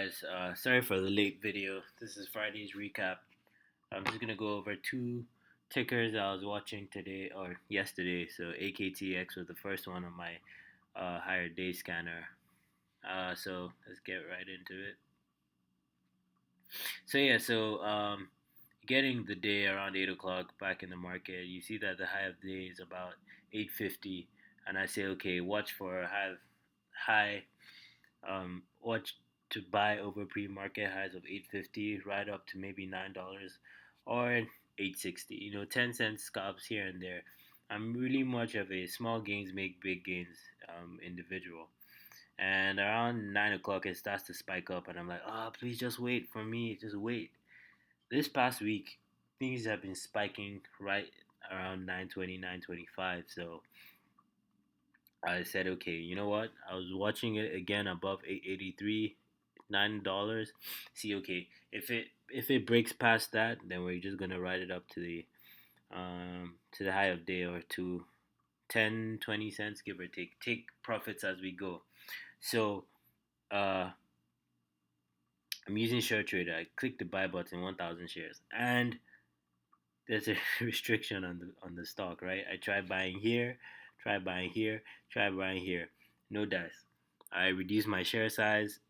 Guys, sorry for the late video. This is Friday's recap. I'm just gonna go over two tickers I was watching today or yesterday. So AKTX was the first one on my higher day scanner. So let's get right into it. So getting the day around 8 o'clock back in the market, you see that the high of the day is about 850, and I say okay, watch for a high watch to buy over pre-market highs of 850 right up to maybe $9 or 860. 10 cent scalps here and there. I'm really much of a small gains make big gains individual. And around 9 o'clock, it starts to spike up, and I'm like, oh, please just wait for me, just wait. This past week, things have been spiking right around 9:20, 9:25. So I said, okay, you know what? I was watching it again above 883, $9. See, okay, if it breaks past that, then we're just gonna ride it up to the high of day or to 10, 20 cents, give or take. Take profits as we go. So uh, I'm using short trader. I click the buy button, 1,000 shares, and there's a restriction on the stock, right? I try buying here, try buying here, try buying here. No dice. I reduce my share size,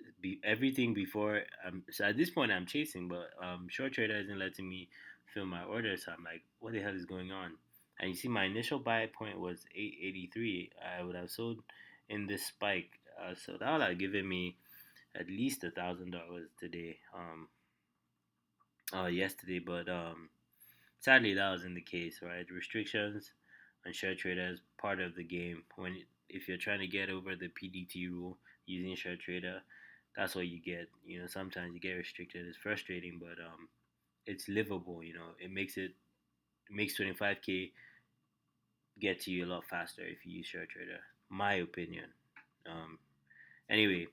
everything before. So at this point, I'm chasing, but short trader isn't letting me fill my order. So I'm like, what the hell is going on? And you see, my initial buy point was 883. I would have sold in this spike, so that would have given me at least $1,000 today. Yesterday, but sadly, that wasn't the case, right? Restrictions on share traders part of the game. If you're trying to get over the PDT rule using share trader, that's what you get. Sometimes you get restricted. It's frustrating, but it's livable. It makes 25K get to you a lot faster if you use share trader. My opinion. Um, anyway,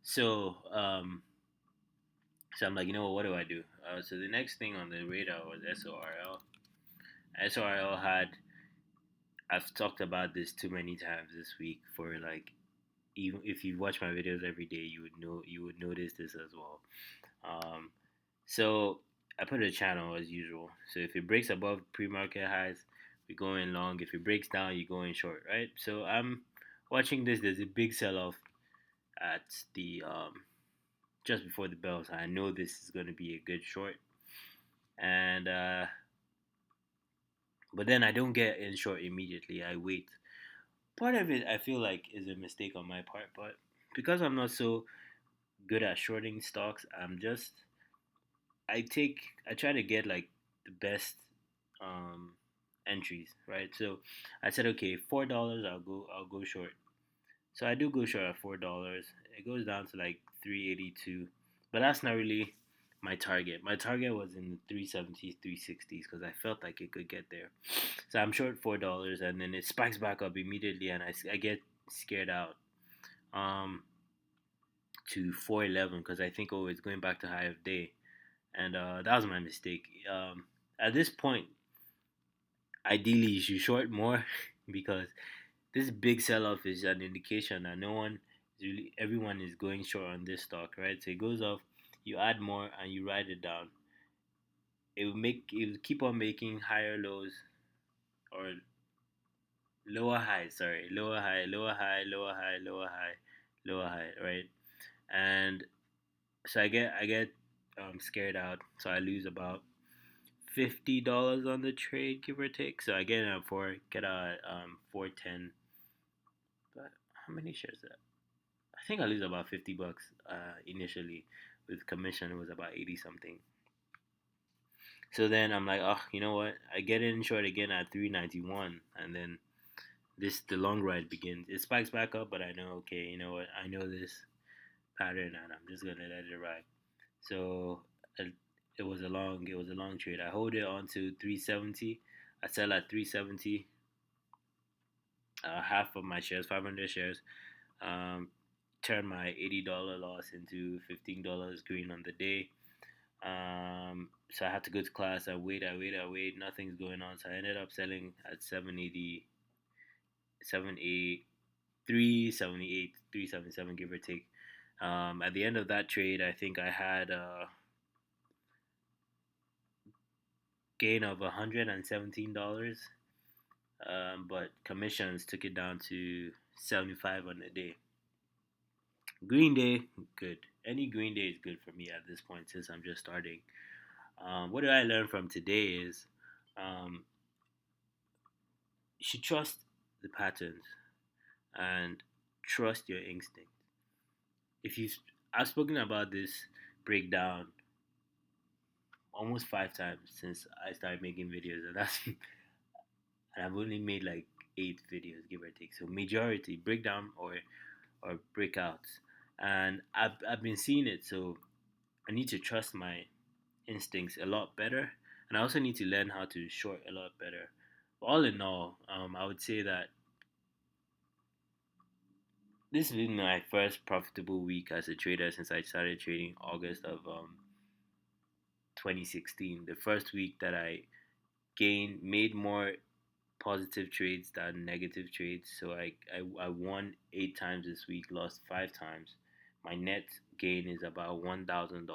so so I'm like, what do I do? So the next thing on the radar was SORL. SORL had I've talked about this too many times this week for like even if you watch my videos every day you would notice this as well. Um, so I put a channel as usual. So if it breaks above pre-market highs, we go in long. If it breaks down, you go in short, right? So I'm watching this. There's a big sell-off at the just before the bell, so I know this is going to be a good short. And but then I don't get in short immediately. I wait. Part of it I feel like is a mistake on my part, but because I'm not so good at shorting stocks, I try to get like the best um entries, right? So I said okay, $4 I'll go short. So I do go short at $4. It goes down to like 382, but that's not really my target. My target was in the 370s, 360s because I felt like it could get there. So I'm short $4, and then it spikes back up immediately, and I get scared out um to 411 because I think, oh, it's going back to high of day, and that was my mistake. At this point, ideally you should short more because this big sell-off is an indication that everyone is going short on this stock, right? So it goes off, you add more, and you ride it down. It will keep on making higher lows or lower highs. Sorry, lower high, lower high, lower high, lower high, lower high, right? And so I get scared out, so I lose about $50 on the trade, give or take. So I get out at 410. But how many shares is that? I think I lose about $50 initially. With commission, it was about 80 something. So then I'm like, oh, you know what? I get in short again at 391, and then the long ride begins. It spikes back up, but I know, okay, you know what? I know this pattern, and I'm just gonna let it ride. So it, it was a long trade. I hold it on to 370. I sell at 370. Half of my shares, 500 shares. Um, Turn my $80 loss into $15 green on the day. So I had to go to class. I wait. Nothing's going on. So I ended up selling at 780, 783, 78, 377, give or take. At the end of that trade, I think I had a gain of $117, but commissions took it down to 75 on the day. Green day, good. Any green day is good for me at this point since I'm just starting. What did I learn from today is um, you should trust the patterns and trust your instinct. If you, I've spoken about this breakdown almost 5 times since I started making videos, and that's and I've only made like 8 videos, give or take. So majority breakdown or breakouts, and I've been seeing it. So I need to trust my instincts a lot better, and I also need to learn how to short a lot better. All in all, I would say that this has been my first profitable week as a trader since I started trading August of 2016. The first week that I made more positive trades than negative trades. So I won 8 times this week, lost 5 times. My net gain is about $1,000,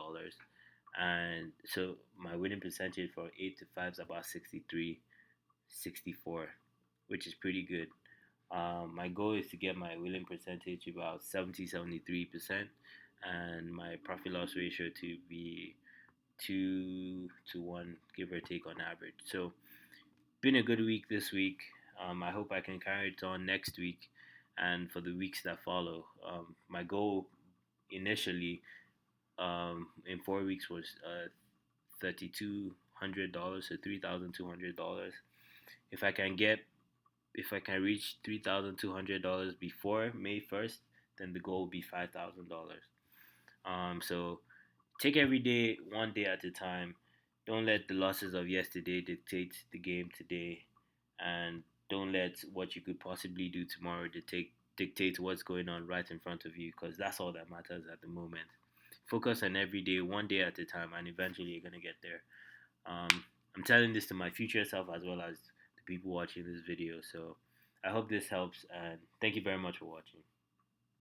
and so my winning percentage for 8 to 5 is about 63, 64, which is pretty good. My goal is to get my winning percentage about 70, 73%, and my profit loss ratio to be 2 to 1, give or take on average. So been a good week this week. I hope I can carry it on next week and for the weeks that follow. My goal initially in 4 weeks was $3,200 to $3,200. If I can get if I can reach $3,200 before May 1st, then the goal will be $5,000. So take every day one day at a time. Don't let the losses of yesterday dictate the game today, and don't let what you could possibly do tomorrow dictate what's going on right in front of you, because that's all that matters at the moment. Focus on every day, one day at a time, and eventually you're gonna get there. I'm telling this to my future self as well as the people watching this video. So I hope this helps, and thank you very much for watching.